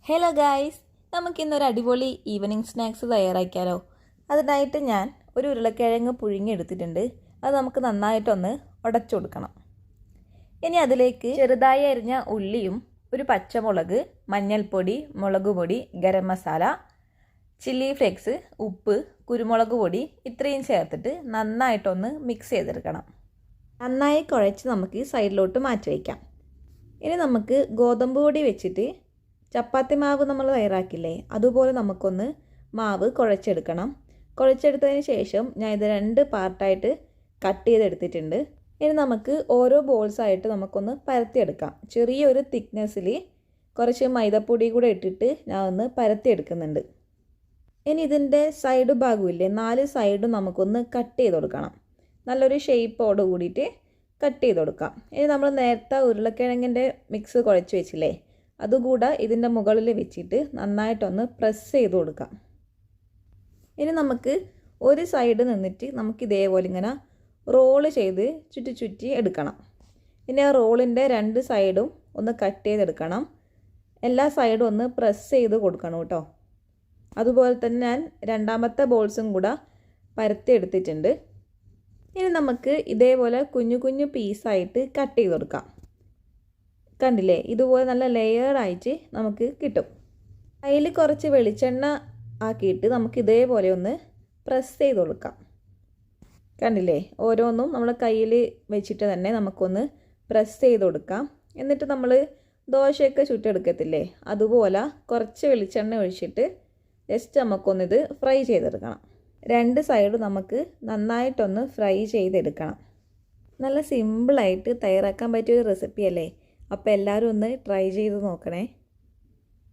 Hello guys, നമുക്കിന്നൊരു അടിപൊളി evening snacks തയ്യാറാക്കിയാലോ. അതിനായിട്ട് ഞാൻ ഒരു ഉരുളക്കിഴങ്ങ് പുഴുങ്ങിയെടുത്തിട്ടുണ്ട്. അത് നമുക്ക് നന്നായിട്ടൊന്ന് ഉടച്ചു കൊടുക്കണം. ഇനി അതിലേക്ക് ചെറുതായി അരിഞ്ഞ ഉള്ളിയും ഒരു പച്ചമുളക്, മഞ്ഞൾപ്പൊടി, മുളക് പൊടി, ഗരം മസാല, ചില്ലി ഫ്ലേക്സ്, ഉപ്പ്, കുരുമുളക് പൊടി ഇത്രയും ചേർത്തിട്ട് നന്നായിട്ടൊന്ന് മിക്സ് ചെയ്തെടുക്കണം. നന്നായി കുഴച്ച് നമുക്ക് സൈഡിലോട്ട് മാറ്റി വയ്ക്കാം. ഇനി നമുക്ക് ഗോതമ്പ് പൊടി വെച്ചിട്ട് ചപ്പാത്തി മാവ് നമ്മൾ തയ്യാറാക്കില്ലേ, അതുപോലെ നമുക്കൊന്ന് മാവ് കുഴച്ചെടുക്കണം. കുഴച്ചെടുത്തതിന് ശേഷം ഞാൻ ഇത് 2 പാർട്ടായിട്ട് കട്ട് ചെയ്തെടുത്തിട്ടുണ്ട്. ഇനി നമുക്ക് ഓരോ ബോൾസായിട്ട് നമുക്കൊന്ന് പരത്തിയെടുക്കാം. ചെറിയൊരു തിക്നെസ്സിൽ കുറച്ച് മൈദപ്പൊടി കൂടെ ഇട്ടിട്ട് ഞാൻ ഒന്ന് പരത്തിയെടുക്കുന്നുണ്ട്. ഇനി ഇതിൻ്റെ സൈഡ് ഭാഗമില്ലേ, 4 സൈഡും നമുക്കൊന്ന് കട്ട് ചെയ്ത് കൊടുക്കണം. നല്ലൊരു ഷേപ്പോട് കൂടിയിട്ട് കട്ട് ചെയ്ത് കൊടുക്കാം. ഇനി നമ്മൾ നേരത്തെ ഉരുളക്കിഴങ്ങിൻ്റെ മിക്സ് കുഴച്ച് വെച്ചില്ലേ, അതുകൂടെ ഇതിൻ്റെ മുകളിൽ വെച്ചിട്ട് നന്നായിട്ടൊന്ന് പ്രസ് ചെയ്ത് കൊടുക്കാം. ഇനി നമുക്ക് ഒരു സൈഡ് നിന്നിട്ട് നമുക്ക് ഇതേപോലെ ഇങ്ങനെ റോള് ചെയ്ത് ചുറ്റി എടുക്കണം. ഇനി ആ റോളിൻ്റെ 2 സൈഡും ഒന്ന് കട്ട് ചെയ്തെടുക്കണം. എല്ലാ സൈഡും ഒന്ന് പ്രസ് ചെയ്ത് കൊടുക്കണം കേട്ടോ. അതുപോലെ തന്നെ ഞാൻ രണ്ടാമത്തെ ബോൾസും കൂടെ പരത്തി എടുത്തിട്ടുണ്ട്. ഇനി നമുക്ക് ഇതേപോലെ കുഞ്ഞു കുഞ്ഞു പീസായിട്ട് കട്ട് ചെയ്ത് കൊടുക്കാം. കണ്ടില്ലേ, ഇതുപോലെ നല്ല ലെയറായിട്ട് നമുക്ക് കിട്ടും. അതിൽ കുറച്ച് വെളിച്ചെണ്ണ ആക്കിയിട്ട് നമുക്ക് ഇതേപോലെ ഒന്ന് പ്രസ് ചെയ്ത് കൊടുക്കാം. കണ്ടില്ലേ, ഓരോന്നും നമ്മൾ കയ്യിൽ വെച്ചിട്ട് തന്നെ നമുക്കൊന്ന് പ്രസ് ചെയ്ത് കൊടുക്കാം. എന്നിട്ട് നമ്മൾ ദോശയൊക്കെ ചുട്ടെടുക്കത്തില്ലേ, അതുപോലെ കുറച്ച് വെളിച്ചെണ്ണ ഒഴിച്ചിട്ട് ജസ്റ്റ് നമുക്കൊന്നിത് ഫ്രൈ ചെയ്തെടുക്കണം. 2 സൈഡും നമുക്ക് നന്നായിട്ടൊന്ന് ഫ്രൈ ചെയ്തെടുക്കണം. നല്ല സിമ്പിളായിട്ട് തയ്യാറാക്കാൻ പറ്റിയൊരു റെസിപ്പി അല്ലേ. അപ്പോൾ എല്ലാവരും ഒന്ന് ട്രൈ ചെയ്ത് നോക്കണേ.